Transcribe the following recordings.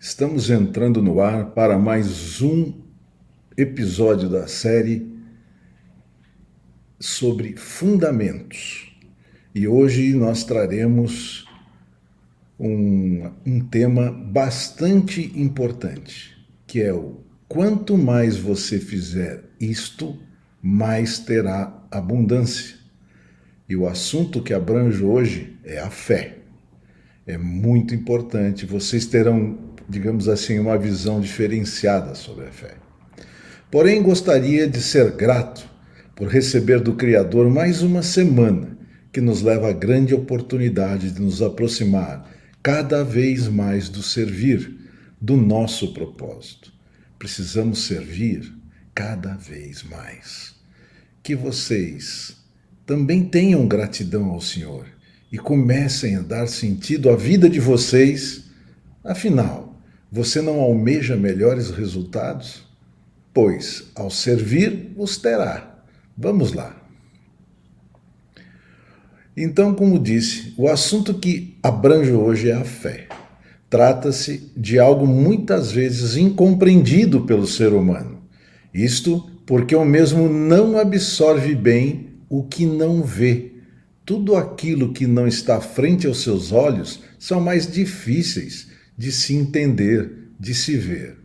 Estamos entrando no ar para mais um episódio da série sobre fundamentos. E hoje nós traremos um tema bastante importante, que é o quanto mais você fizer isto, mais terá abundância. E o assunto que abranjo hoje é a fé. É muito importante, vocês terão, digamos assim, uma visão diferenciada sobre a fé. Porém, gostaria de ser grato por receber do Criador mais uma semana que nos leva à grande oportunidade de nos aproximar cada vez mais do servir, do nosso propósito. Precisamos servir cada vez mais. Que vocês também tenham gratidão ao Senhor e comecem a dar sentido à vida de vocês. Afinal, você não almeja melhores resultados? Pois, ao servir, os terá. Vamos lá. Então, como disse, o assunto que abranjo hoje é a fé. Trata-se de algo muitas vezes incompreendido pelo ser humano. Isto porque o mesmo não absorve bem o que não vê. Tudo aquilo que não está frente aos seus olhos são mais difíceis de se entender, de se ver.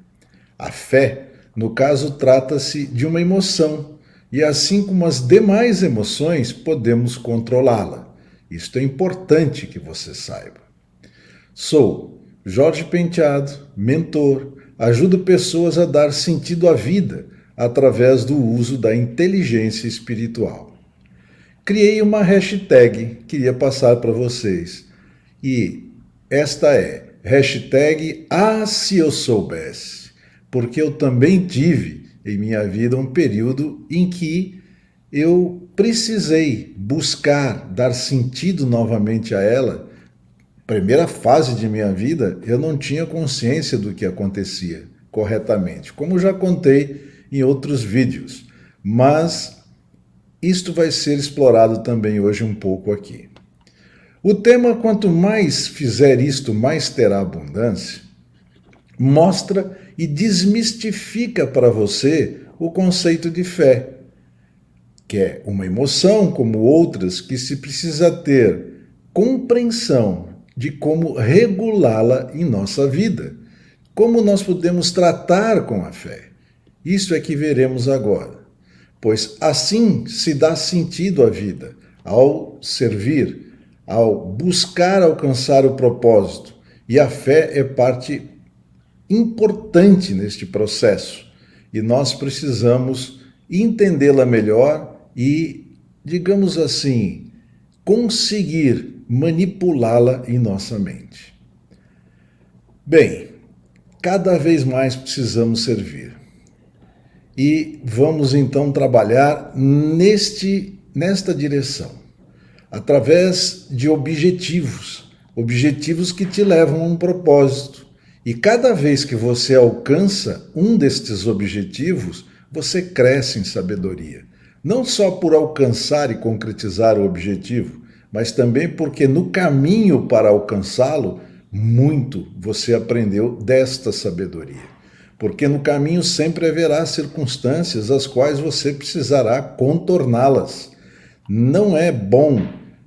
A fé, no caso, trata-se de uma emoção, e assim como as demais emoções, podemos controlá-la. Isto é importante que você saiba. Sou Jorge Penteado, mentor, ajudo pessoas a dar sentido à vida através do uso da inteligência espiritual. Criei uma hashtag, queria passar para vocês, e esta é hashtag se eu soubesse, porque eu também tive em minha vida um período em que eu precisei buscar dar sentido novamente a ela. Primeira fase de minha vida, eu não tinha consciência do que acontecia corretamente, como já contei em outros vídeos, mas isto vai ser explorado também hoje um pouco aqui. O tema quanto mais fizer isto, mais terá abundância, mostra e desmistifica para você o conceito de fé, que é uma emoção como outras que se precisa ter compreensão de como regulá-la em nossa vida, como nós podemos tratar com a fé. Isso é que veremos agora. Pois assim se dá sentido à vida, ao servir, ao buscar alcançar o propósito. E a fé é parte importante neste processo. E nós precisamos entendê-la melhor e, digamos assim, conseguir manipulá-la em nossa mente. Bem, cada vez mais precisamos servir. E vamos então trabalhar nesta direção, através de objetivos que te levam a um propósito. E cada vez que você alcança um destes objetivos, você cresce em sabedoria. Não só por alcançar e concretizar o objetivo, mas também porque no caminho para alcançá-lo, muito você aprendeu desta sabedoria. Porque no caminho sempre haverá circunstâncias as quais você precisará contorná-las. Não é bom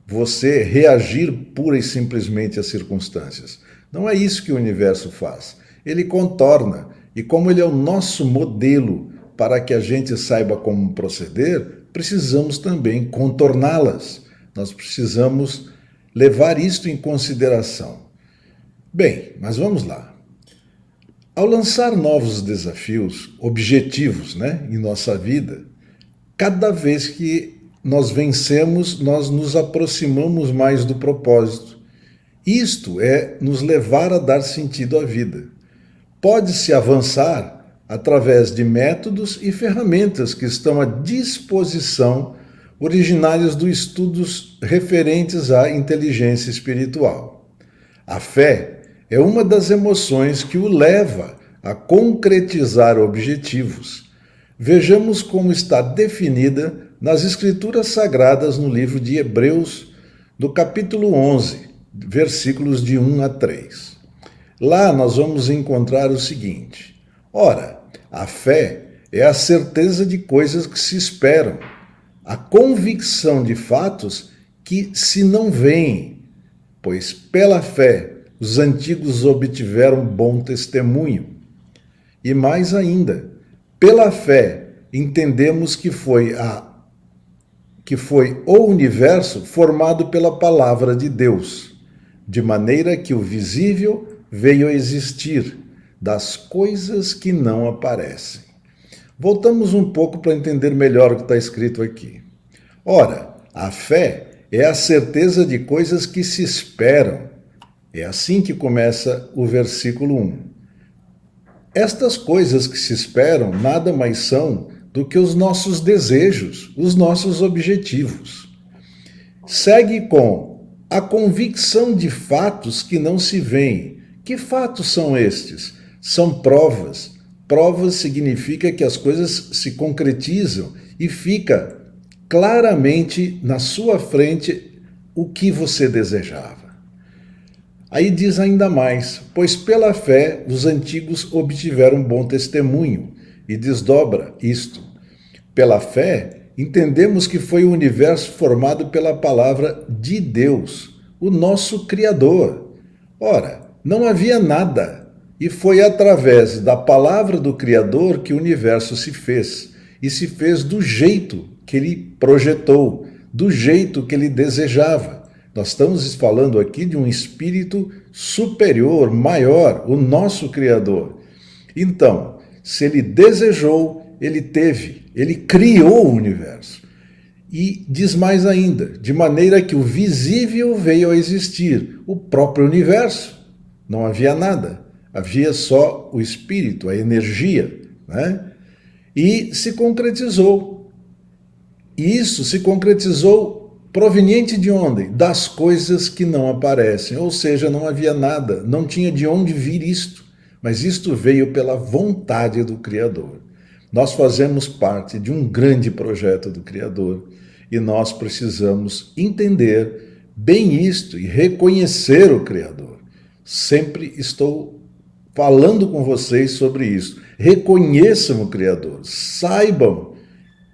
você reagir pura e simplesmente às circunstâncias. Não é isso que o universo faz. Ele contorna, e como ele é o nosso modelo para que a gente saiba como proceder, precisamos também contorná-las. Nós precisamos levar isto em consideração. Bem, mas vamos lá. Ao lançar novos desafios, objetivos, em nossa vida, cada vez que nós vencemos, nós nos aproximamos mais do propósito. Isto é nos levar a dar sentido à vida. Pode-se avançar através de métodos e ferramentas que estão à disposição, originários dos estudos referentes à inteligência espiritual. A fé é uma das emoções que o leva a concretizar objetivos. Vejamos como está definida nas Escrituras Sagradas no livro de Hebreus, no capítulo 11, versículos de 1 a 3. Lá nós vamos encontrar o seguinte: ora, a fé é a certeza de coisas que se esperam, a convicção de fatos que se não veem, pois pela fé os antigos obtiveram bom testemunho. E mais ainda, pela fé entendemos que foi o universo formado pela palavra de Deus, de maneira que o visível veio a existir das coisas que não aparecem. Voltamos um pouco para entender melhor o que está escrito aqui. Ora, a fé é a certeza de coisas que se esperam. É assim que começa o versículo 1. Estas coisas que se esperam nada mais são do que os nossos desejos, os nossos objetivos. Segue com a convicção de fatos que não se veem. Que fatos são estes? São provas. Provas significa que as coisas se concretizam e fica claramente na sua frente o que você desejava. Aí diz ainda mais, pois pela fé os antigos obtiveram bom testemunho, e desdobra isto. Pela fé, entendemos que foi o universo formado pela palavra de Deus, o nosso Criador. Ora, não havia nada, e foi através da palavra do Criador que o universo se fez, e se fez do jeito que ele projetou, do jeito que ele desejava. Nós estamos falando aqui de um espírito superior, maior, o nosso Criador. Então, se ele desejou, ele teve, ele criou o universo. E diz mais ainda, de maneira que o visível veio a existir, o próprio universo. Não havia nada, havia só o espírito, a energia, né? E se concretizou. E isso se concretizou proveniente de onde? Das coisas que não aparecem, ou seja, não havia nada, não tinha de onde vir isto, mas isto veio pela vontade do Criador. Nós fazemos parte de um grande projeto do Criador e nós precisamos entender bem isto e reconhecer o Criador. Sempre estou falando com vocês sobre isso. Reconheçam o Criador, saibam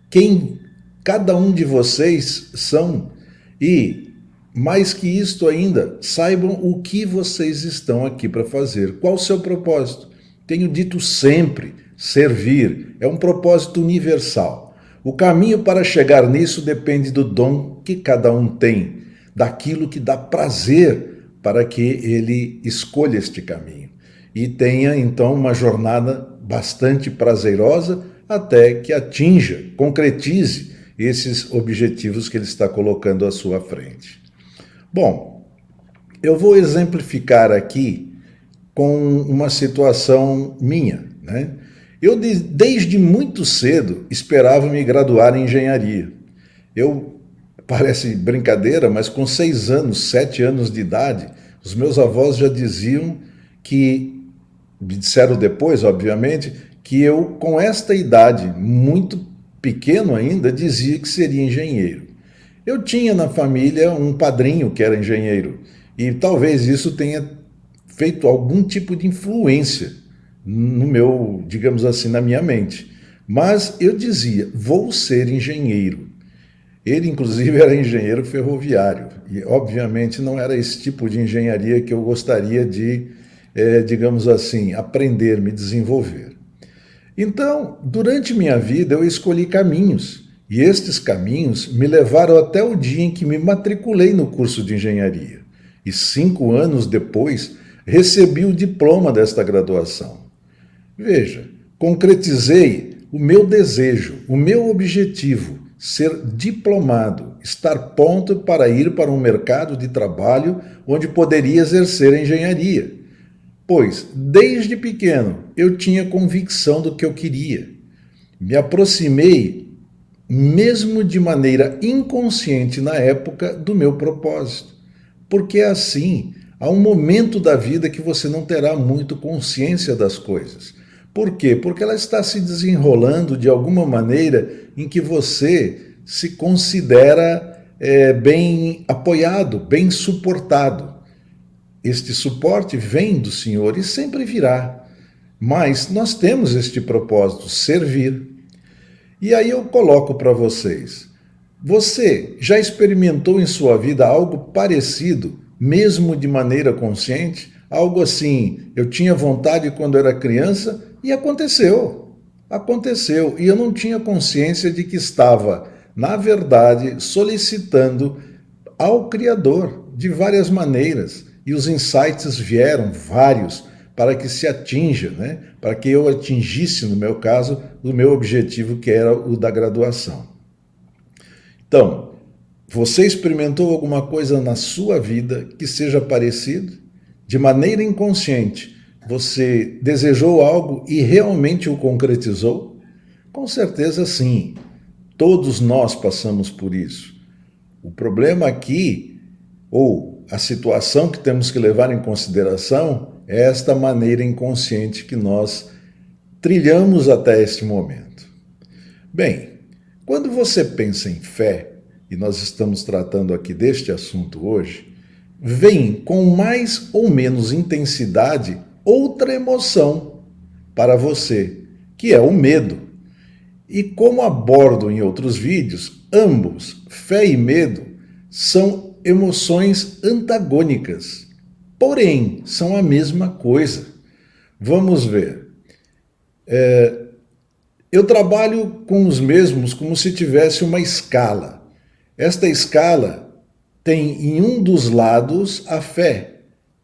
quem cada um de vocês são e, mais que isto ainda, saibam o que vocês estão aqui para fazer. Qual o seu propósito? Tenho dito sempre, servir é um propósito universal. O caminho para chegar nisso depende do dom que cada um tem, daquilo que dá prazer para que ele escolha este caminho e tenha então uma jornada bastante prazerosa até que atinja, concretize esses objetivos que ele está colocando à sua frente. Bom, eu vou exemplificar aqui com uma situação minha, né? Eu, desde muito cedo, esperava me graduar em engenharia. Parece brincadeira, mas com 6 anos, 7 anos de idade, os meus avós já diziam que, me disseram depois, obviamente, que eu, com esta idade muito pequeno ainda, dizia que seria engenheiro. Eu tinha na família um padrinho que era engenheiro e talvez isso tenha feito algum tipo de influência no meu, digamos assim, na minha mente. Mas eu dizia, vou ser engenheiro. Ele, inclusive, era engenheiro ferroviário e, obviamente, não era esse tipo de engenharia que eu gostaria de, digamos assim, aprender, me desenvolver. Então, durante minha vida, eu escolhi caminhos, e estes caminhos me levaram até o dia em que me matriculei no curso de engenharia. E 5 anos depois, recebi o diploma desta graduação. Veja, concretizei o meu desejo, o meu objetivo, ser diplomado, estar pronto para ir para um mercado de trabalho onde poderia exercer a engenharia. Pois, desde pequeno, eu tinha convicção do que eu queria. Me aproximei, mesmo de maneira inconsciente na época, do meu propósito. Porque assim, há um momento da vida que você não terá muito consciência das coisas. Por quê? Porque ela está se desenrolando de alguma maneira em que você se considera bem apoiado, bem suportado. este suporte vem do Senhor e sempre virá. Mas nós temos este propósito, servir. E aí eu coloco para vocês. Você já experimentou em sua vida algo parecido, mesmo de maneira consciente? Algo assim, eu tinha vontade quando era criança e aconteceu. Aconteceu. E eu não tinha consciência de que estava, na verdade, solicitando ao Criador de várias maneiras. E os insights vieram, vários, para que se atinja, né? Para que eu atingisse, no meu caso, o meu objetivo, que era o da graduação. Então, você experimentou alguma coisa na sua vida que seja parecido? De maneira inconsciente, você desejou algo e realmente o concretizou? Com certeza sim. Todos nós passamos por isso. O problema aqui, ou a situação que temos que levar em consideração, é esta maneira inconsciente que nós trilhamos até este momento. Bem, quando você pensa em fé, e nós estamos tratando aqui deste assunto hoje, vem com mais ou menos intensidade outra emoção para você, que é o medo. E como abordo em outros vídeos, ambos, fé e medo, são emoções antagônicas, porém são a mesma coisa. Vamos ver. Eu trabalho com os mesmos como se tivesse uma escala. Esta escala tem em um dos lados a fé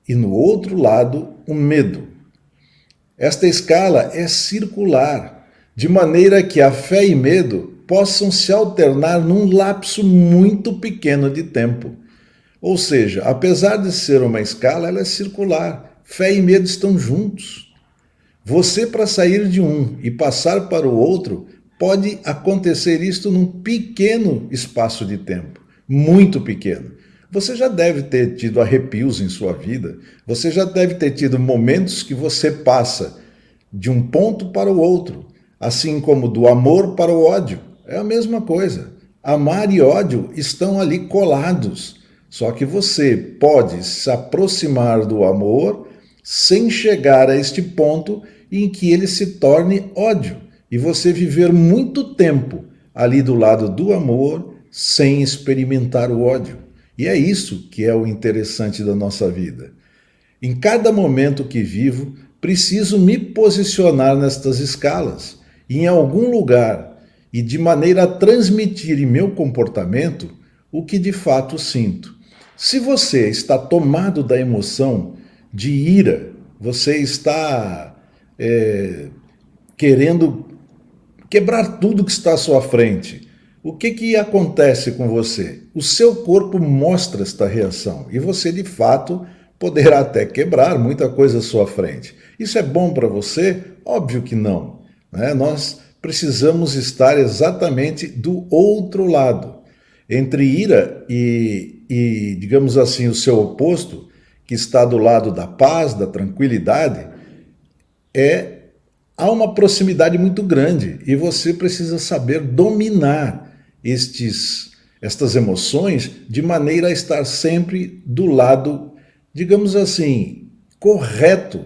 e no outro lado o medo. Esta escala é circular, de maneira que a fé e medo possam se alternar num lapso muito pequeno de tempo. Ou seja, apesar de ser uma escala, ela é circular. Fé e medo estão juntos. Você, para sair de um e passar para o outro, pode acontecer isto num pequeno espaço de tempo, muito pequeno. Você já deve ter tido arrepios em sua vida, você já deve ter tido momentos que você passa de um ponto para o outro, assim como do amor para o ódio. É a mesma coisa. Amar e ódio estão ali colados, só que você pode se aproximar do amor sem chegar a este ponto em que ele se torne ódio e você viver muito tempo ali do lado do amor sem experimentar o ódio. E é isso que é o interessante da nossa vida. Em cada momento que vivo, preciso me posicionar nestas escalas, em algum lugar, e de maneira a transmitir em meu comportamento o que de fato sinto. Se você está tomado da emoção de ira, você está querendo quebrar tudo que está à sua frente, o que acontece com você? O seu corpo mostra esta reação e você, de fato, poderá até quebrar muita coisa à sua frente. Isso é bom para você? Óbvio que não, né? Nós precisamos estar exatamente do outro lado. Entre ira e, digamos assim, o seu oposto, que está do lado da paz, da tranquilidade, há uma proximidade muito grande e você precisa saber dominar estas emoções de maneira a estar sempre do lado, digamos assim, correto,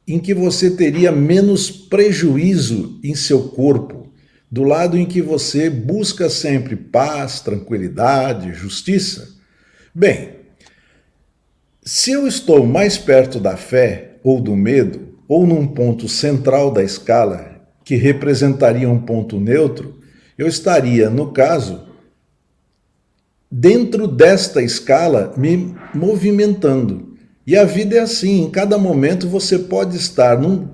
em que você teria menos prejuízo em seu corpo, do lado em que você busca sempre paz, tranquilidade, justiça. Bem, se eu estou mais perto da fé ou do medo, ou num ponto central da escala, que representaria um ponto neutro, eu estaria, no caso, dentro desta escala, me movimentando. E a vida é assim, em cada momento você pode estar num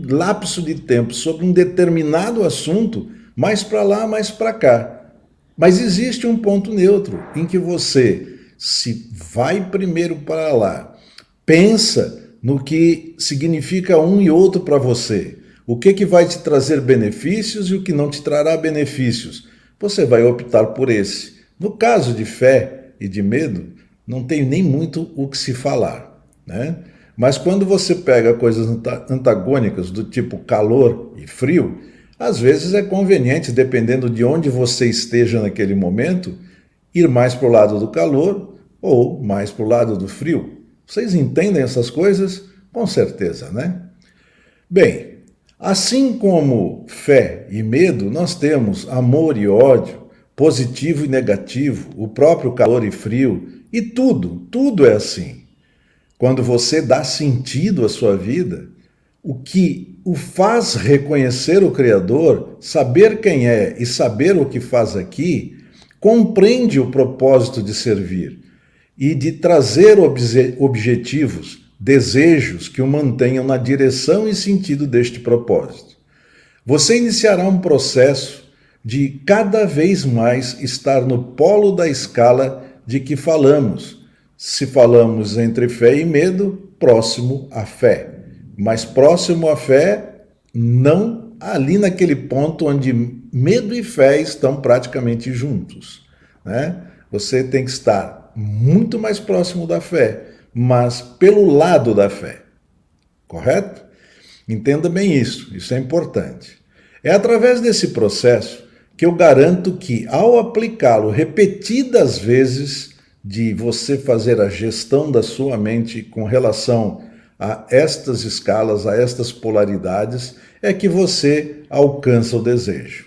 lapso de tempo sobre um determinado assunto, mais para lá, mais para cá. Mas existe um ponto neutro, em que você se vai primeiro para lá, pensa no que significa um e outro para você. O que vai te trazer benefícios e o que não te trará benefícios. Você vai optar por esse. No caso de fé e de medo, não tem nem muito o que se falar, né? Mas quando você pega coisas antagônicas do tipo calor e frio, às vezes é conveniente, dependendo de onde você esteja naquele momento, ir mais para o lado do calor ou mais para o lado do frio. Vocês entendem essas coisas? Com certeza, né? Bem, assim como fé e medo, nós temos amor e ódio, positivo e negativo, o próprio calor e frio, e tudo é assim. Quando você dá sentido à sua vida, o que o faz reconhecer o Criador, saber quem é e saber o que faz aqui, compreende o propósito de servir e de trazer objetivos, desejos que o mantenham na direção e sentido deste propósito. Você iniciará um processo de cada vez mais estar no polo da escala de que falamos. Se falamos entre fé e medo, próximo à fé. Mas próximo à fé, não ali naquele ponto onde medo e fé estão praticamente juntos, né? Você tem que estar muito mais próximo da fé, mas pelo lado da fé, correto? Entenda bem isso é importante. É através desse processo que eu garanto que, ao aplicá-lo repetidas vezes, de você fazer a gestão da sua mente com relação a estas escalas, a estas polaridades, é que você alcança o desejo.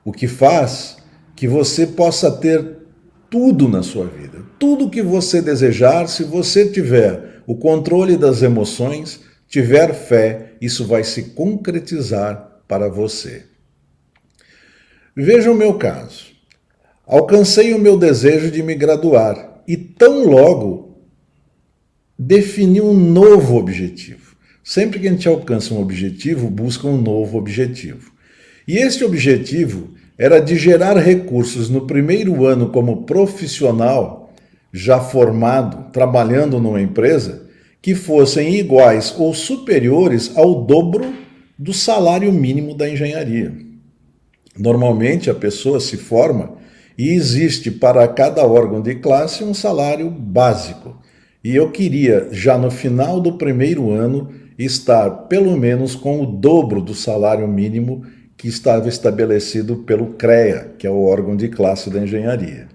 O que faz que você possa ter tudo na sua vida. Tudo que você desejar, se você tiver o controle das emoções, tiver fé, isso vai se concretizar para você. Veja o meu caso. Alcancei o meu desejo de me graduar e tão logo defini um novo objetivo. Sempre que a gente alcança um objetivo, busca um novo objetivo. E este objetivo era de gerar recursos no primeiro ano como profissional, já formado, trabalhando numa empresa, que fossem iguais ou superiores ao dobro do salário mínimo da engenharia. Normalmente a pessoa se forma e existe para cada órgão de classe um salário básico. E eu queria, já no final do primeiro ano, estar pelo menos com o dobro do salário mínimo que estava estabelecido pelo CREA, que é o órgão de classe da engenharia.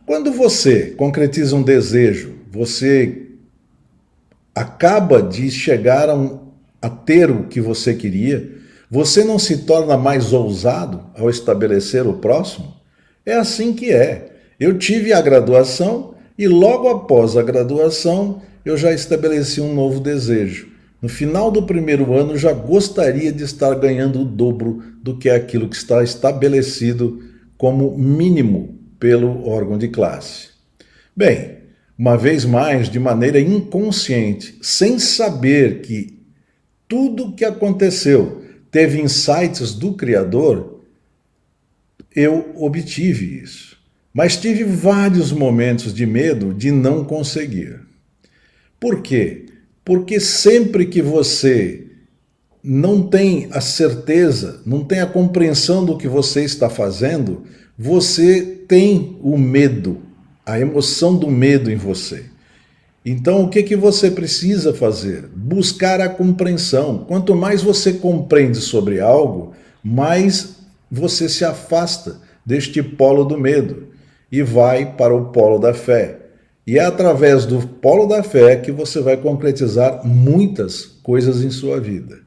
Quando você concretiza um desejo, você acaba de chegar a ter o que você queria, você não se torna mais ousado ao estabelecer o próximo? É assim que é. Eu tive a graduação e logo após a graduação eu já estabeleci um novo desejo. No final do primeiro ano já gostaria de estar ganhando o dobro do que é aquilo que está estabelecido como mínimo pelo órgão de classe. Bem, uma vez mais, de maneira inconsciente, sem saber que tudo o que aconteceu teve insights do Criador, eu obtive isso. Mas tive vários momentos de medo de não conseguir. Por quê? Porque sempre que você não tem a certeza, não tem a compreensão do que você está fazendo, você tem o medo, a emoção do medo em você. Então, o que você precisa fazer? Buscar a compreensão. Quanto mais você compreende sobre algo, mais você se afasta deste polo do medo e vai para o polo da fé. E é através do polo da fé que você vai concretizar muitas coisas em sua vida.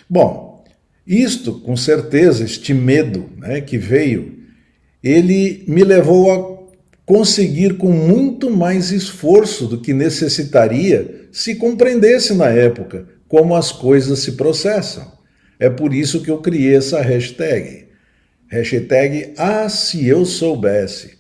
Bom, isto, com certeza, este medo, né, que veio, ele me levou a conseguir com muito mais esforço do que necessitaria se compreendesse na época como as coisas se processam. É por isso que eu criei essa hashtag. Hashtag, se eu soubesse.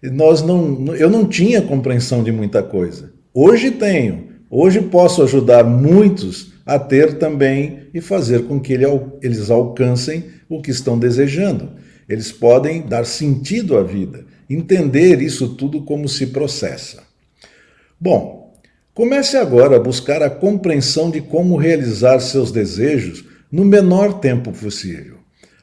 Eu não tinha compreensão de muita coisa. Hoje tenho. Hoje posso ajudar muitos a ter também e fazer com que eles alcancem o que estão desejando. Eles podem dar sentido à vida, entender isso tudo como se processa. Bom, comece agora a buscar a compreensão de como realizar seus desejos no menor tempo possível.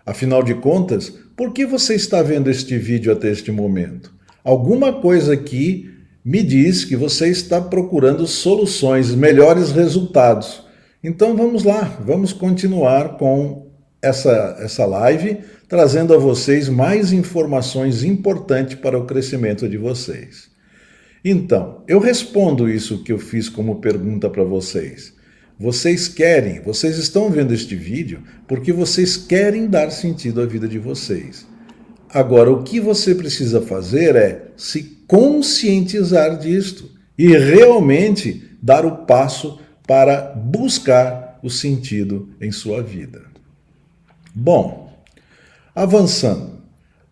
Afinal de contas, por que você está vendo este vídeo até este momento? Alguma coisa aqui me diz que você está procurando soluções, melhores resultados. Então vamos lá, vamos continuar com essa live, trazendo a vocês mais informações importantes para o crescimento de vocês. Então, eu respondo isso que eu fiz como pergunta para vocês. Vocês estão vendo este vídeo porque vocês querem dar sentido à vida de vocês. Agora, o que você precisa fazer é se conscientizar disto e realmente dar o passo para buscar o sentido em sua vida. Bom, avançando.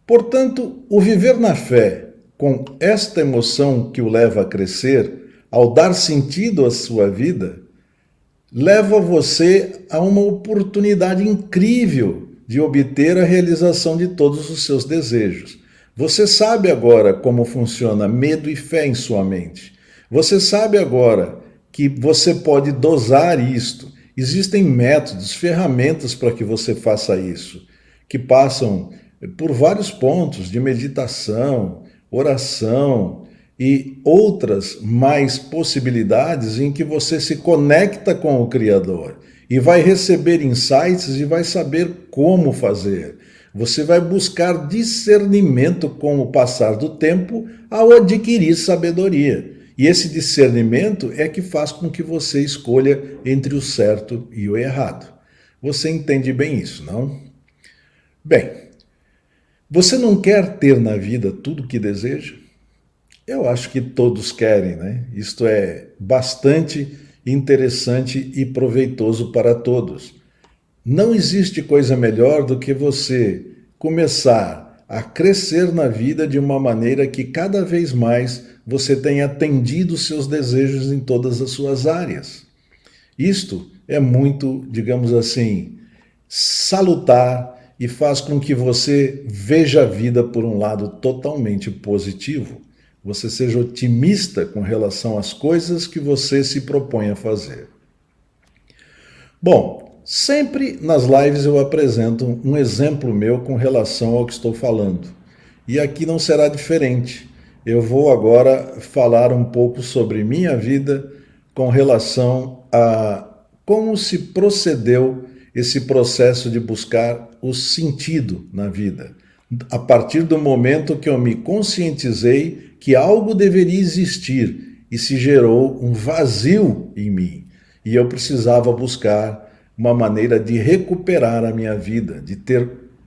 Portanto, o viver na fé, com esta emoção que o leva a crescer, ao dar sentido à sua vida, leva você a uma oportunidade incrível de obter a realização de todos os seus desejos. Você sabe agora como funciona medo e fé em sua mente. Você sabe agora que você pode dosar isto. Existem métodos, ferramentas para que você faça isso, que passam por vários pontos de meditação, oração e outras mais possibilidades em que você se conecta com o Criador e vai receber insights e vai saber como fazer. Você vai buscar discernimento com o passar do tempo ao adquirir sabedoria. E esse discernimento é que faz com que você escolha entre o certo e o errado. Você entende bem isso, não? Bem, você não quer ter na vida tudo o que deseja? Eu acho que todos querem, né? Isto é bastante interessante e proveitoso para todos. Não existe coisa melhor do que você começar a crescer na vida de uma maneira que cada vez mais você tenha atendido seus desejos em todas as suas áreas. Isto é muito, digamos assim, salutar e faz com que você veja a vida por um lado totalmente positivo. Você seja otimista com relação às coisas que você se propõe a fazer. Bom, sempre nas lives eu apresento um exemplo meu com relação ao que estou falando. E aqui não será diferente. Eu vou agora falar um pouco sobre minha vida com relação a como se procedeu esse processo de buscar o sentido na vida. A partir do momento que eu me conscientizei que algo deveria existir e se gerou um vazio em mim. E eu precisava buscar uma maneira de recuperar a minha vida, de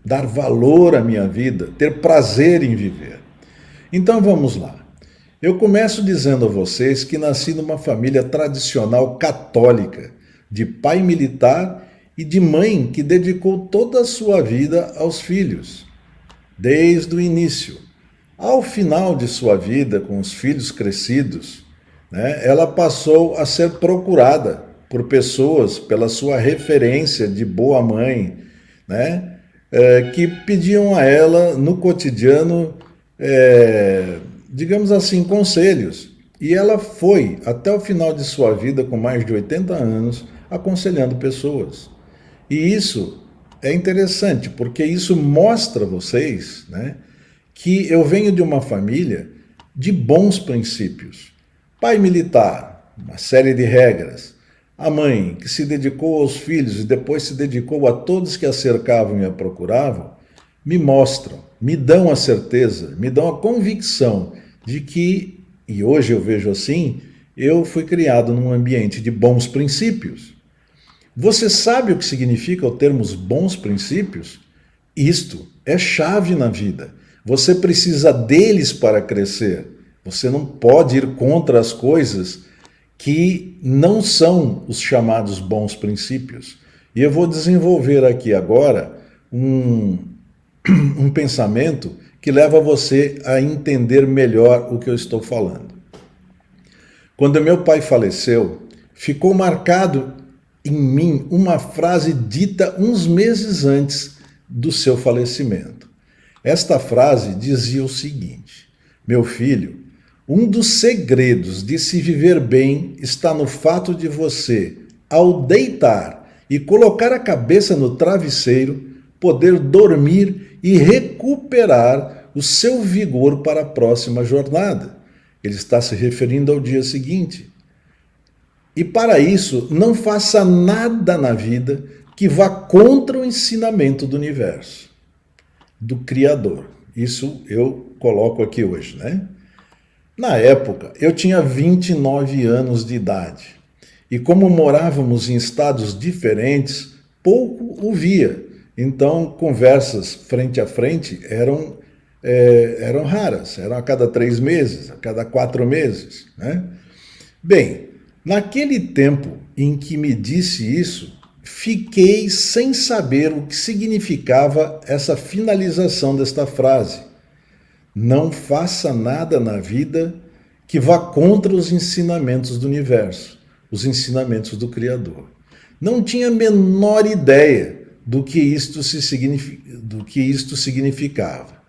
dar valor à minha vida, ter prazer em viver. Então vamos lá. Eu começo dizendo a vocês que nasci numa família tradicional católica, de pai militar e de mãe que dedicou toda a sua vida aos filhos, desde o início. Ao final de sua vida, com os filhos crescidos, ela passou a ser procurada por pessoas, pela sua referência de boa mãe, que pediam a ela no cotidiano, digamos assim, conselhos. E ela foi, até o final de sua vida, com mais de 80 anos, aconselhando pessoas. E isso é interessante, porque isso mostra a vocês, que eu venho de uma família de bons princípios. Pai militar, uma série de regras. A mãe, que se dedicou aos filhos e depois se dedicou a todos que a cercavam e a procuravam, me mostram, me dão a certeza, me dão a convicção de que, e hoje eu vejo assim, eu fui criado num ambiente de bons princípios. Você sabe o que significa o termo bons princípios? Isto é chave na vida. Você precisa deles para crescer. Você não pode ir contra as coisas que não são os chamados bons princípios. E eu vou desenvolver aqui agora um pensamento que leva você a entender melhor o que eu estou falando. Quando meu pai faleceu, ficou marcado em mim uma frase dita uns meses antes do seu falecimento. Esta frase dizia o seguinte: meu filho, um dos segredos de se viver bem está no fato de você, ao deitar e colocar a cabeça no travesseiro, poder dormir e recuperar o seu vigor para a próxima jornada. Ele está se referindo ao dia seguinte. E para isso, não faça nada na vida que vá contra o ensinamento do universo, do Criador. Isso eu coloco aqui hoje, Na época, eu tinha 29 anos de idade. E como morávamos em estados diferentes, pouco o via. Então, conversas frente a frente eram raras, eram a cada 3 meses, a cada 4 meses, né? Bem, naquele tempo em que me disse isso, fiquei sem saber o que significava essa finalização desta frase. Não faça nada na vida que vá contra os ensinamentos do universo, os ensinamentos do Criador. Não tinha a menor ideia do que isto significava.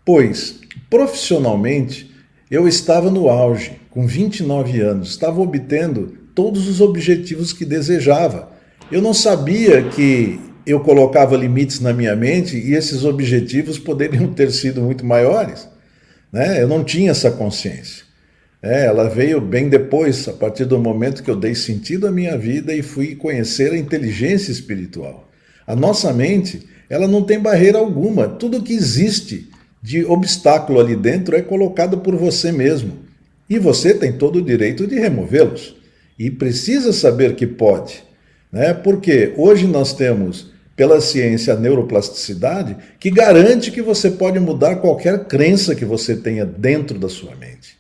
Pois, profissionalmente, eu estava no auge, com 29 anos, estava obtendo todos os objetivos que desejava. Eu não sabia que eu colocava limites na minha mente e esses objetivos poderiam ter sido muito maiores, né? Eu não tinha essa consciência. Ela veio bem depois, a partir do momento que eu dei sentido à minha vida e fui conhecer a inteligência espiritual. A nossa mente, ela não tem barreira alguma. Tudo que existe de obstáculo ali dentro é colocado por você mesmo. E você tem todo o direito de removê-los. E precisa saber que pode, né? Porque hoje nós temos, pela ciência, a neuroplasticidade, que garante que você pode mudar qualquer crença que você tenha dentro da sua mente.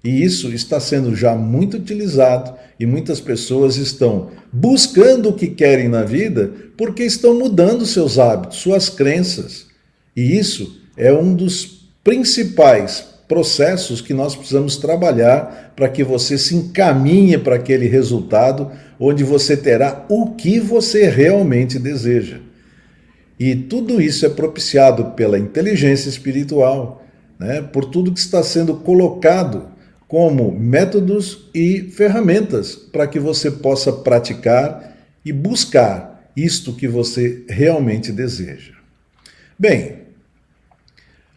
E isso está sendo já muito utilizado e muitas pessoas estão buscando o que querem na vida porque estão mudando seus hábitos, suas crenças. E isso é um dos principais processos que nós precisamos trabalhar para que você se encaminhe para aquele resultado onde você terá o que você realmente deseja. E tudo isso é propiciado pela inteligência espiritual, né? Por tudo que está sendo colocado como métodos e ferramentas para que você possa praticar e buscar isto que você realmente deseja. Bem,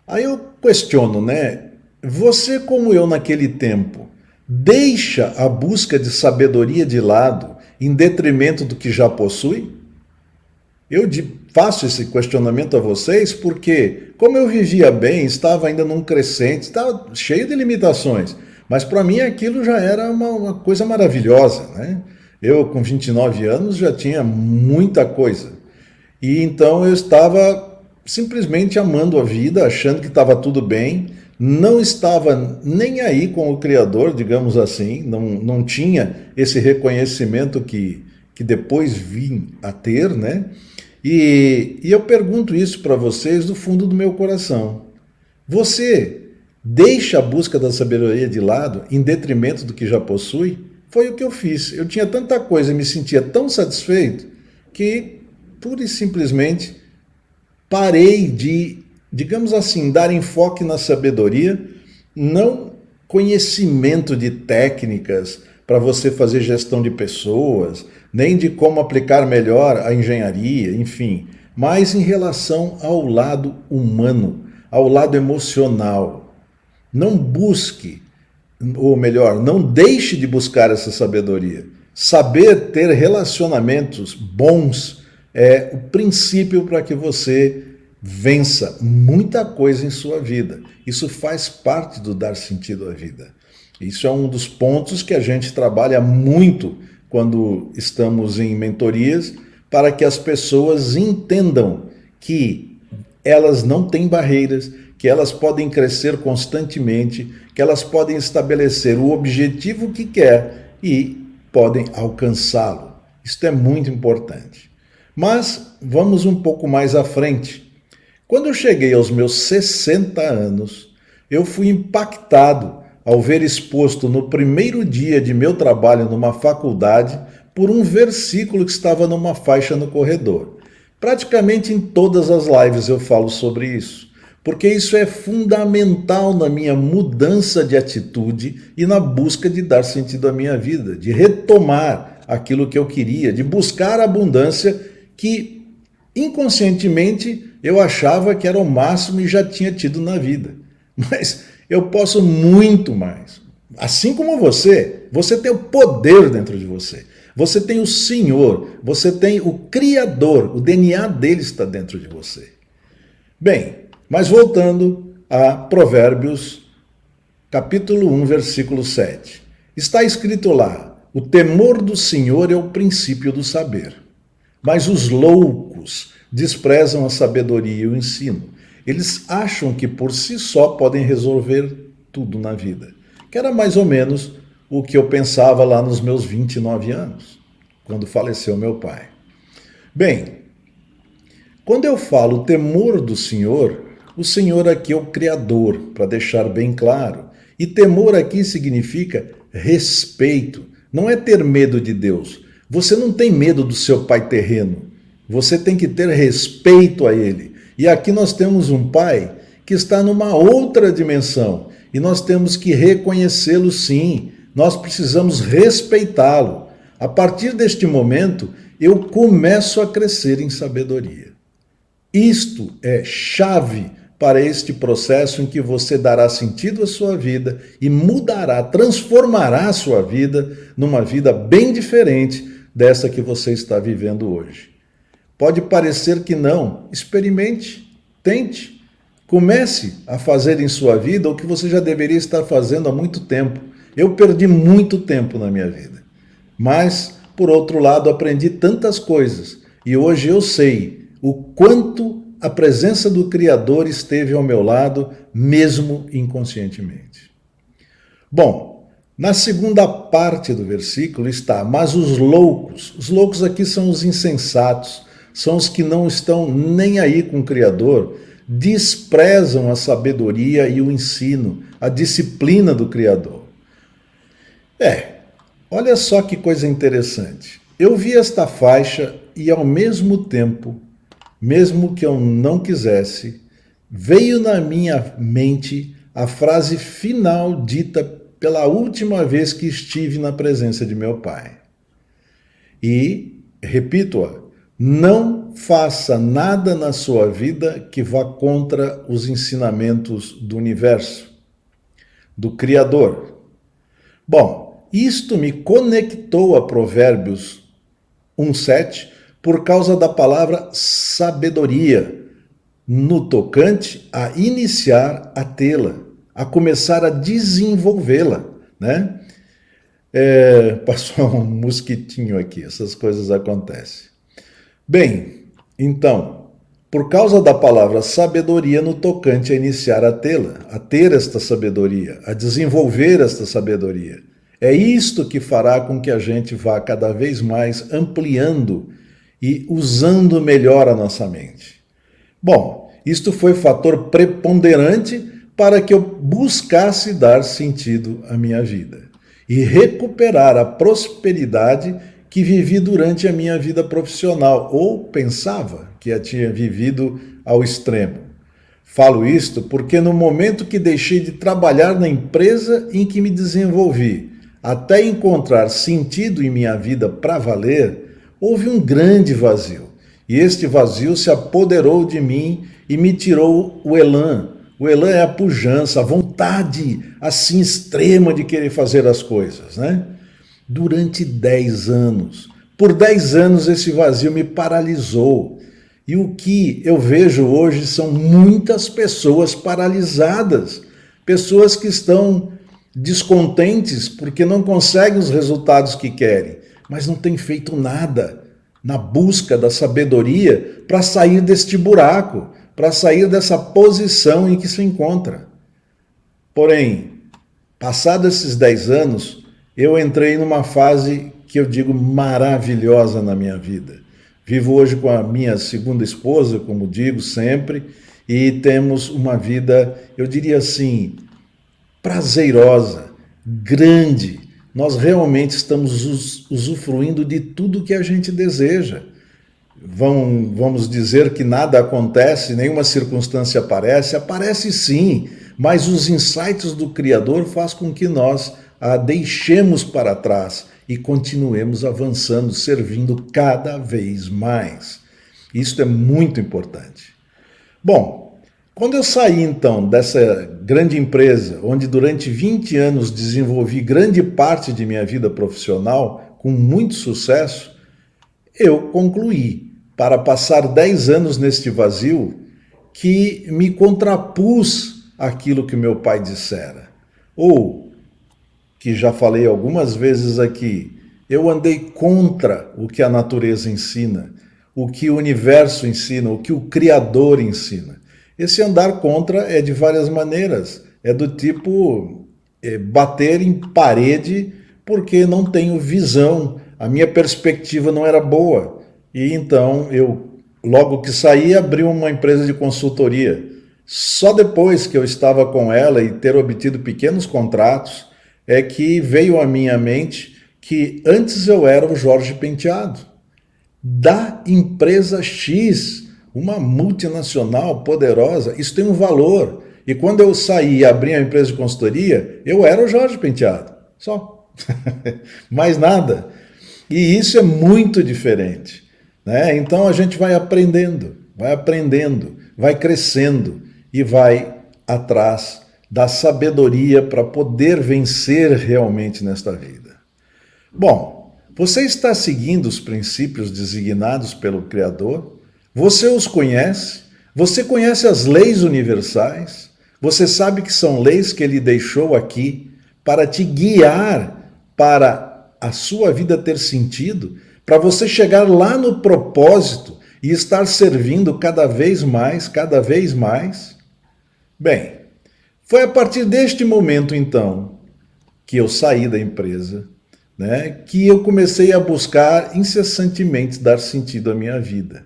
aí eu questiono, né? Você, como eu naquele tempo, deixa a busca de sabedoria de lado em detrimento do que já possui? Eu faço esse questionamento a vocês porque, como eu vivia bem, estava ainda num crescente, estava cheio de limitações, mas para mim aquilo já era uma coisa maravilhosa, né? Eu, com 29 anos, já tinha muita coisa. E então eu estava simplesmente amando a vida, achando que estava tudo bem, não estava nem aí com o Criador, digamos assim, não tinha esse reconhecimento que depois vim a ter, né? E eu pergunto isso para vocês do fundo do meu coração. Você deixa a busca da sabedoria de lado em detrimento do que já possui? Foi o que eu fiz. Eu tinha tanta coisa e me sentia tão satisfeito que, pura e simplesmente, parei de, digamos assim, dar enfoque na sabedoria, não conhecimento de técnicas para você fazer gestão de pessoas, nem de como aplicar melhor a engenharia, enfim, mas em relação ao lado humano, ao lado emocional. Não busque, ou melhor, não deixe de buscar essa sabedoria. Saber ter relacionamentos bons é o princípio para que você vença muita coisa em sua vida. Isso faz parte do dar sentido à vida. Isso é um dos pontos que a gente trabalha muito quando estamos em mentorias, para que as pessoas entendam que elas não têm barreiras, que elas podem crescer constantemente, que elas podem estabelecer o objetivo que quer e podem alcançá-lo. Isso é muito importante. Mas vamos um pouco mais à frente. Quando eu cheguei aos meus 60 anos, eu fui impactado ao ver exposto no primeiro dia de meu trabalho numa faculdade por um versículo que estava numa faixa no corredor. Praticamente em todas as lives eu falo sobre isso, porque isso é fundamental na minha mudança de atitude e na busca de dar sentido à minha vida, de retomar aquilo que eu queria, de buscar a abundância que inconscientemente eu achava que era o máximo e já tinha tido na vida. Mas eu posso muito mais. Assim como você tem o poder dentro de você. Você tem o Senhor, você tem o Criador, o DNA dele está dentro de você. Bem, mas voltando a Provérbios capítulo 1, versículo 7. Está escrito lá: o temor do Senhor é o princípio do saber. Mas os loucos desprezam a sabedoria e o ensino. Eles acham que por si só podem resolver tudo na vida. Que era mais ou menos o que eu pensava lá nos meus 29 anos, quando faleceu meu pai. Bem, quando eu falo temor do Senhor, o Senhor aqui é o Criador, para deixar bem claro. E temor aqui significa respeito. Não é ter medo de Deus. Você não tem medo do seu pai terreno. Você tem que ter respeito a ele. E aqui nós temos um pai que está numa outra dimensão. E nós temos que reconhecê-lo sim. Nós precisamos respeitá-lo. A partir deste momento, eu começo a crescer em sabedoria. Isto é chave para este processo em que você dará sentido à sua vida e mudará, transformará a sua vida numa vida bem diferente dessa que você está vivendo hoje. Pode parecer que não, experimente, tente, comece a fazer em sua vida o que você já deveria estar fazendo há muito tempo. Eu perdi muito tempo na minha vida, mas, por outro lado, aprendi tantas coisas e hoje eu sei o quanto a presença do Criador esteve ao meu lado, mesmo inconscientemente. Bom, na segunda parte do versículo está: mas os loucos aqui são os insensatos, são os que não estão nem aí com o Criador, desprezam a sabedoria e o ensino, a disciplina do Criador. Olha só que coisa interessante. Eu vi esta faixa e ao mesmo tempo, mesmo que eu não quisesse, veio na minha mente a frase final dita pela última vez que estive na presença de meu pai. E, repito-a, não faça nada na sua vida que vá contra os ensinamentos do universo, do Criador. Bom, isto me conectou a Provérbios 1:7, por causa da palavra sabedoria, no tocante a iniciar a tê-la, a começar a desenvolvê-la, né? Passou um mosquitinho aqui, essas coisas acontecem. Bem, então, por causa da palavra sabedoria no tocante a iniciar a tê-la, a ter esta sabedoria, a desenvolver esta sabedoria, é isto que fará com que a gente vá cada vez mais ampliando e usando melhor a nossa mente. Bom, isto foi fator preponderante para que eu buscasse dar sentido à minha vida e recuperar a prosperidade que vivi durante a minha vida profissional, ou pensava que a tinha vivido ao extremo. Falo isto porque no momento que deixei de trabalhar na empresa em que me desenvolvi, até encontrar sentido em minha vida para valer, houve um grande vazio, e este vazio se apoderou de mim e me tirou o elan. O elan é a pujança, a vontade assim extrema de querer fazer as coisas, né? Durante 10 anos. Por 10 anos esse vazio me paralisou. E o que eu vejo hoje são muitas pessoas paralisadas, pessoas que estão descontentes porque não conseguem os resultados que querem, mas não tem feito nada na busca da sabedoria para sair deste buraco, para sair dessa posição em que se encontra. Porém, passados esses 10 anos, eu entrei numa fase que eu digo maravilhosa na minha vida. Vivo hoje com a minha segunda esposa, como digo sempre, e temos uma vida, eu diria assim, prazerosa, grande. Nós realmente estamos usufruindo de tudo que a gente deseja. Vamos dizer que nada acontece, nenhuma circunstância aparece. Aparece sim, mas os insights do Criador faz com que nós a deixemos para trás e continuemos avançando, servindo cada vez mais. Isso é muito importante. Bom, quando eu saí então dessa grande empresa, onde durante 20 anos desenvolvi grande parte de minha vida profissional com muito sucesso, eu concluí, para passar 10 anos neste vazio, que me contrapus àquilo que meu pai dissera. Ou, que já falei algumas vezes aqui, eu andei contra o que a natureza ensina, o que o universo ensina, o que o Criador ensina. Esse andar contra é de várias maneiras. É do tipo bater em parede porque não tenho visão, a minha perspectiva não era boa. E então eu, logo que saí, abri uma empresa de consultoria. Só depois que eu estava com ela e ter obtido pequenos contratos, é que veio à minha mente que antes eu era o Jorge Penteado, da empresa X, uma multinacional poderosa. Isso tem um valor. E quando eu saí e abri a empresa de consultoria, eu era o Jorge Penteado, só. Mais nada. E isso é muito diferente, né? Então a gente vai aprendendo, vai crescendo e vai atrás da sabedoria para poder vencer realmente nesta vida. Bom, você está seguindo os princípios designados pelo Criador? Você os conhece? Você conhece as leis universais? Você sabe que são leis que ele deixou aqui para te guiar para a sua vida ter sentido, para você chegar lá no propósito e estar servindo cada vez mais, cada vez mais? Bem, foi a partir deste momento, então, que eu saí da empresa, né, que eu comecei a buscar incessantemente dar sentido à minha vida,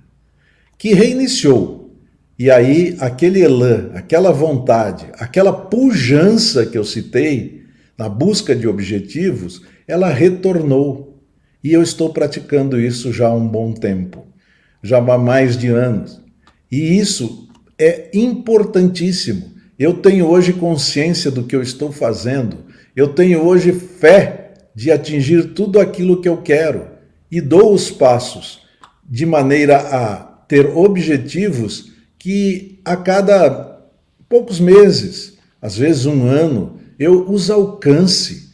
que reiniciou. E aí, aquele elan, aquela vontade, aquela pujança que eu citei na busca de objetivos, ela retornou. E eu estou praticando isso já há um bom tempo, já há mais de anos. E isso é importantíssimo. Eu tenho hoje consciência do que eu estou fazendo. Eu tenho hoje fé de atingir tudo aquilo que eu quero. E dou os passos de maneira a ter objetivos que a cada poucos meses, às vezes um ano, eu os alcance.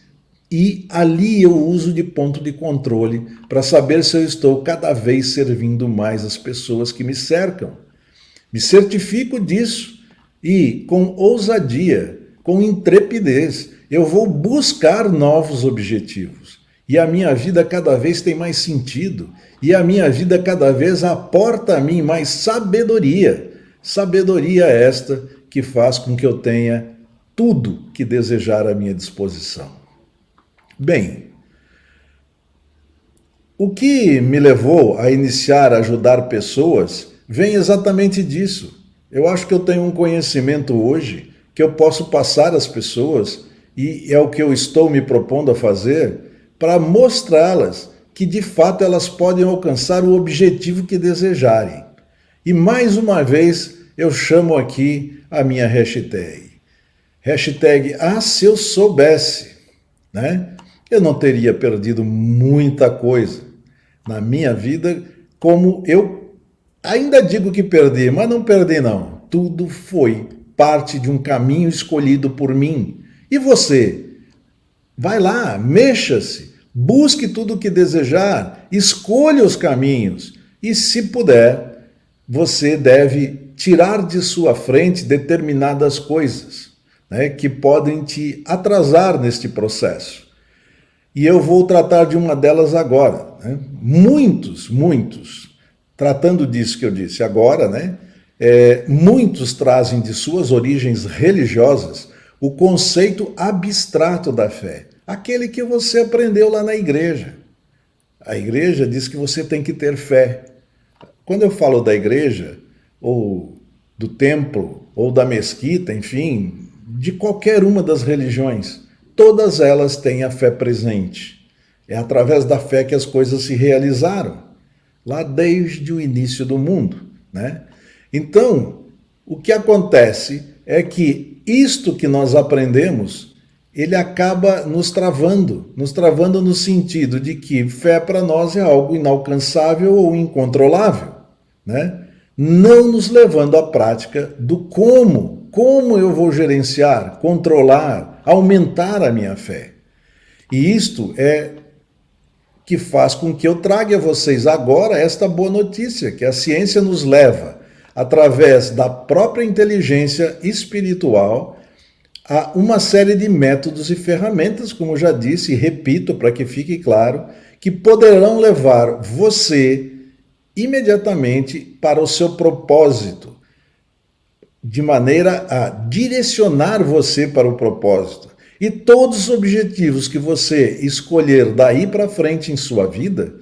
E ali eu uso de ponto de controle para saber se eu estou cada vez servindo mais as pessoas que me cercam. Me certifico disso e, com ousadia, com intrepidez, eu vou buscar novos objetivos. E a minha vida cada vez tem mais sentido. E a minha vida cada vez aporta a mim mais sabedoria. Sabedoria esta que faz com que eu tenha tudo que desejar à minha disposição. Bem, o que me levou a iniciar a ajudar pessoas vem exatamente disso. Eu acho que eu tenho um conhecimento hoje que eu posso passar às pessoas, e é o que eu estou me propondo a fazer, para mostrá-las que de fato elas podem alcançar o objetivo que desejarem. E mais uma vez eu chamo aqui a minha hashtag. Hashtag, se eu soubesse, né? Eu não teria perdido muita coisa na minha vida, como eu ainda digo que perdi, mas não perdi não. Tudo foi parte de um caminho escolhido por mim. E você? Vai lá, mexa-se, busque tudo o que desejar, escolha os caminhos e, se puder, você deve tirar de sua frente determinadas coisas, né, que podem te atrasar neste processo. E eu vou tratar de uma delas agora, né? Muitos, tratando disso que eu disse agora, né? Muitos trazem de suas origens religiosas o conceito abstrato da fé, aquele que você aprendeu lá na igreja. A igreja diz que você tem que ter fé. Quando eu falo da igreja, ou do templo, ou da mesquita, enfim, de qualquer uma das religiões, todas elas têm a fé presente. É através da fé que as coisas se realizaram, lá desde o início do mundo, né? Então, o que acontece é que isto que nós aprendemos, ele acaba nos travando no sentido de que fé para nós é algo inalcançável ou incontrolável, né? Não nos levando à prática do como eu vou gerenciar, controlar, aumentar a minha fé. E isto é que faz com que eu traga a vocês agora esta boa notícia, que a ciência nos leva, através da própria inteligência espiritual, há uma série de métodos e ferramentas, como eu já disse e repito para que fique claro, que poderão levar você imediatamente para o seu propósito, de maneira a direcionar você para o propósito. E todos os objetivos que você escolher daí para frente em sua vida,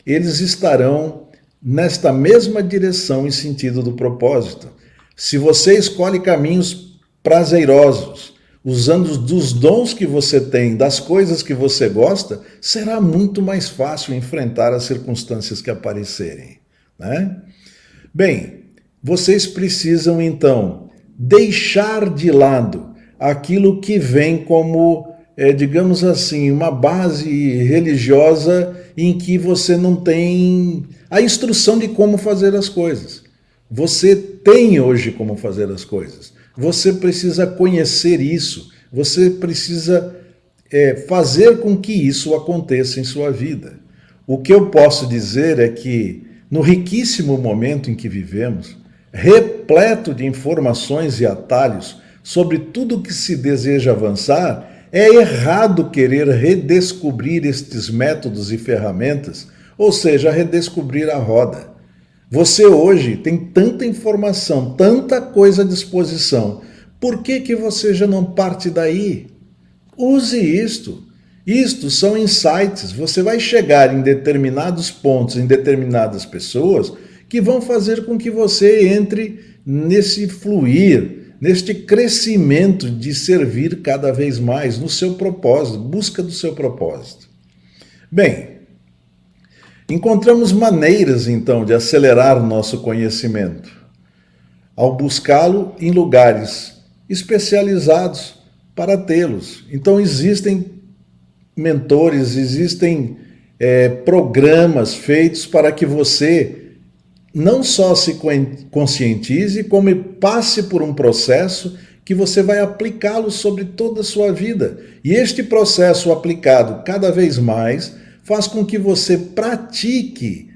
eles estarão nesta mesma direção e sentido do propósito. Se você escolhe caminhos prazerosos, usando dos dons que você tem, das coisas que você gosta, será muito mais fácil enfrentar as circunstâncias que aparecerem, né? Bem, vocês precisam então deixar de lado aquilo que vem como, digamos assim, uma base religiosa em que você não tem a instrução de como fazer as coisas. Você tem hoje como fazer as coisas. Você precisa conhecer isso. Você precisa fazer com que isso aconteça em sua vida. O que eu posso dizer é que, no riquíssimo momento em que vivemos, repleto de informações e atalhos sobre tudo que se deseja avançar, é errado querer redescobrir estes métodos e ferramentas, ou seja, redescobrir a roda. Você hoje tem tanta informação, tanta coisa à disposição. Por que você já não parte daí? Use isto. Isto são insights. Você vai chegar em determinados pontos, em determinadas pessoas, que vão fazer com que você entre nesse fluir, neste crescimento de servir cada vez mais no seu propósito, busca do seu propósito. Bem, encontramos maneiras, então, de acelerar nosso conhecimento, ao buscá-lo em lugares especializados para tê-los. Então, existem mentores, existem programas feitos para que você não só se conscientize, como passe por um processo que você vai aplicá-lo sobre toda a sua vida. E este processo aplicado cada vez mais faz com que você pratique,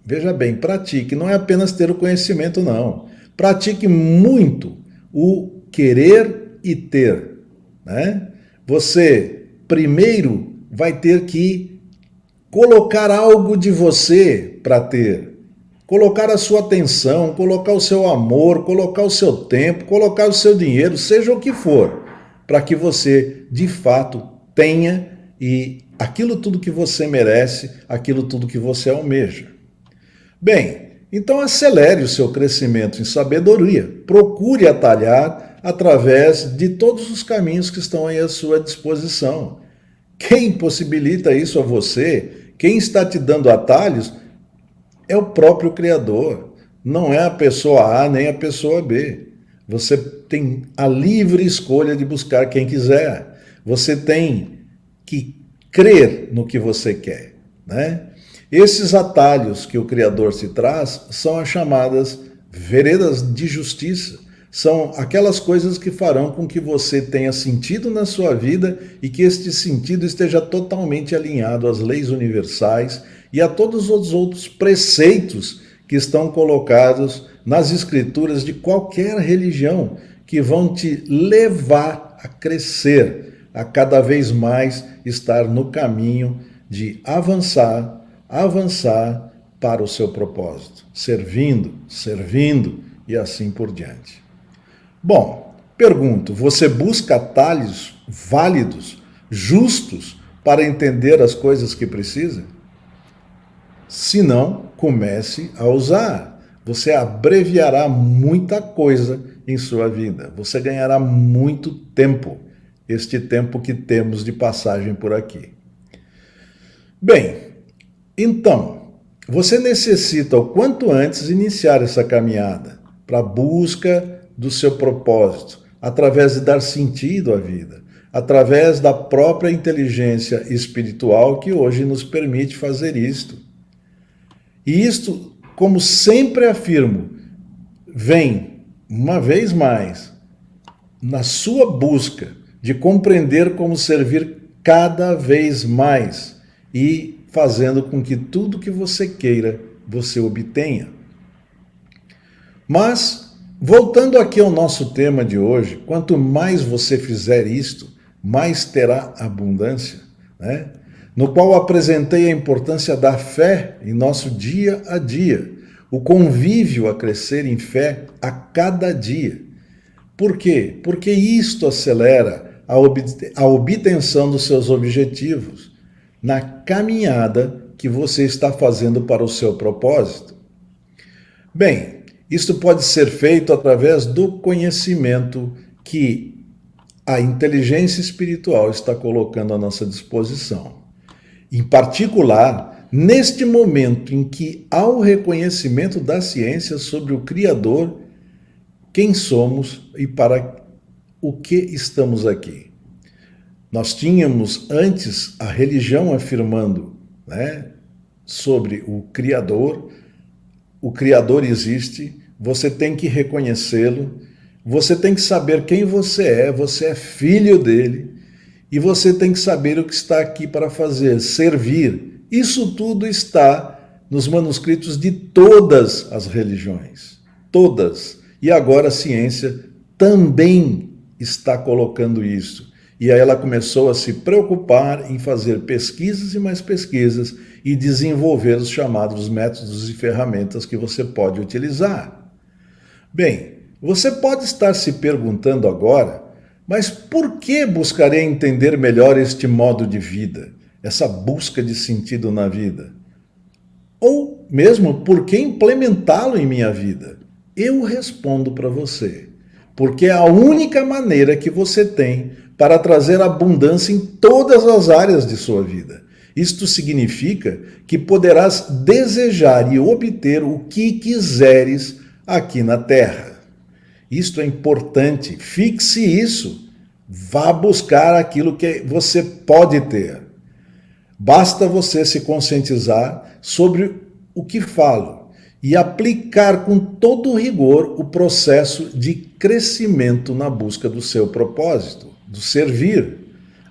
veja bem, pratique, não é apenas ter o conhecimento, não. Pratique muito o querer e ter, né? Você primeiro vai ter que colocar algo de você para ter. Colocar a sua atenção, colocar o seu amor, colocar o seu tempo, colocar o seu dinheiro, seja o que for, para que você, de fato, tenha e aquilo tudo que você merece, aquilo tudo que você almeja. Bem, então acelere o seu crescimento em sabedoria. Procure atalhar através de todos os caminhos que estão aí à sua disposição. Quem possibilita isso a você, quem está te dando atalhos, é o próprio Criador. Não é a pessoa A nem a pessoa B. Você tem a livre escolha de buscar quem quiser. Você tem que crer no que você quer, né? Esses atalhos que o Criador se traz são as chamadas veredas de justiça. São aquelas coisas que farão com que você tenha sentido na sua vida e que este sentido esteja totalmente alinhado às leis universais e a todos os outros preceitos que estão colocados nas escrituras de qualquer religião, que vão te levar a crescer, a cada vez mais estar no caminho de avançar para o seu propósito, servindo e assim por diante. Bom, pergunto, você busca atalhos válidos, justos, para entender as coisas que precisa? Se não, comece a usar. Você abreviará muita coisa em sua vida. Você ganhará muito tempo, este tempo que temos de passagem por aqui. Bem, então, você necessita o quanto antes iniciar essa caminhada para a busca do seu propósito, através de dar sentido à vida, através da própria inteligência espiritual que hoje nos permite fazer isto. E isto, como sempre afirmo, vem, uma vez mais, na sua busca de compreender como servir cada vez mais e fazendo com que tudo que você queira, você obtenha. Mas Voltando aqui ao nosso tema de hoje, quanto mais você fizer isto, mais terá abundância, né? No qual apresentei a importância da fé em nosso dia a dia, o convívio a crescer em fé a cada dia. Por quê? Porque isto acelera a obtenção dos seus objetivos na caminhada que você está fazendo para o seu propósito. Bem, isto pode ser feito através do conhecimento que a inteligência espiritual está colocando à nossa disposição. Em particular, neste momento em que há o reconhecimento da ciência sobre o Criador, quem somos e para o que estamos aqui. Nós tínhamos antes a religião afirmando, né, sobre o Criador existe, você tem que reconhecê-lo, você tem que saber quem você é filho dele, e você tem que saber o que está aqui para fazer, servir. Isso tudo está nos manuscritos de todas as religiões, todas. E agora a ciência também está colocando isso. E aí ela começou a se preocupar em fazer pesquisas e mais pesquisas e desenvolver os chamados métodos e ferramentas que você pode utilizar. Bem, você pode estar se perguntando agora, mas por que buscarei entender melhor este modo de vida, essa busca de sentido na vida? Ou mesmo, por que implementá-lo em minha vida? Eu respondo para você, porque é a única maneira que você tem para trazer abundância em todas as áreas de sua vida. Isto significa que poderás desejar e obter o que quiseres aqui na Terra. Isto é importante, fixe isso, vá buscar aquilo que você pode ter. Basta você se conscientizar sobre o que falo e aplicar com todo rigor o processo de crescimento na busca do seu propósito, do servir.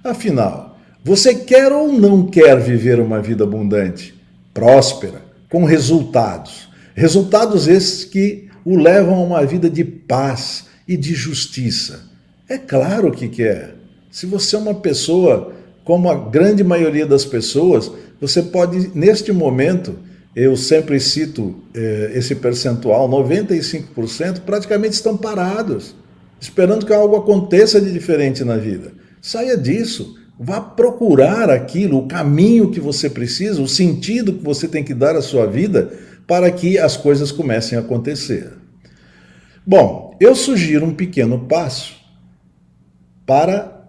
Afinal, você quer ou não quer viver uma vida abundante, próspera, com resultados? Resultados esses que o levam a uma vida de paz e de justiça. É claro que quer. Se você é uma pessoa, como a grande maioria das pessoas, você pode, neste momento, eu sempre cito esse percentual, 95% praticamente estão parados, esperando que algo aconteça de diferente na vida. Saia disso, vá procurar aquilo, o caminho que você precisa, o sentido que você tem que dar à sua vida para que as coisas comecem a acontecer. Bom, eu sugiro um pequeno passo para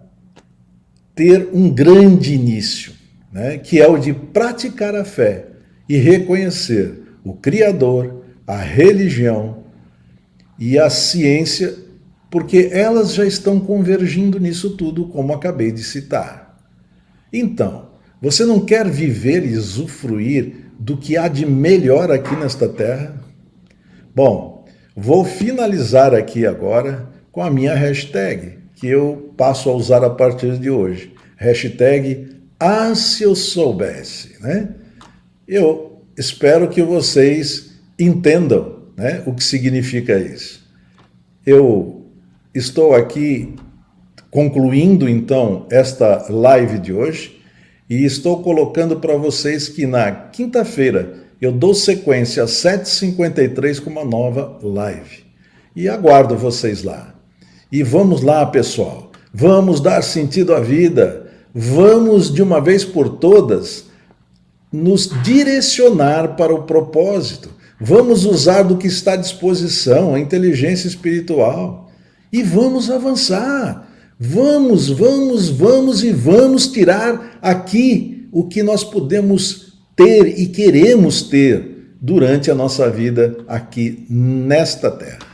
ter um grande início, né, que é o de praticar a fé e reconhecer o Criador, a religião e a ciência, porque elas já estão convergindo nisso tudo, como acabei de citar. Então, você não quer viver e usufruir do que há de melhor aqui nesta terra? Bom, vou finalizar aqui agora com a minha hashtag, que eu passo a usar a partir de hoje. Hashtag se eu soubesse, né? Eu espero que vocês entendam, né, o que significa isso. Eu estou aqui concluindo, então, esta live de hoje e estou colocando para vocês que na quinta-feira eu dou sequência às 7h53 com uma nova live. E aguardo vocês lá. E vamos lá, pessoal. Vamos dar sentido à vida. Vamos, de uma vez por todas, nos direcionar para o propósito. Vamos usar do que está à disposição, a inteligência espiritual. E vamos avançar. Vamos e vamos tirar aqui o que nós podemos ter e queremos ter durante a nossa vida aqui nesta terra.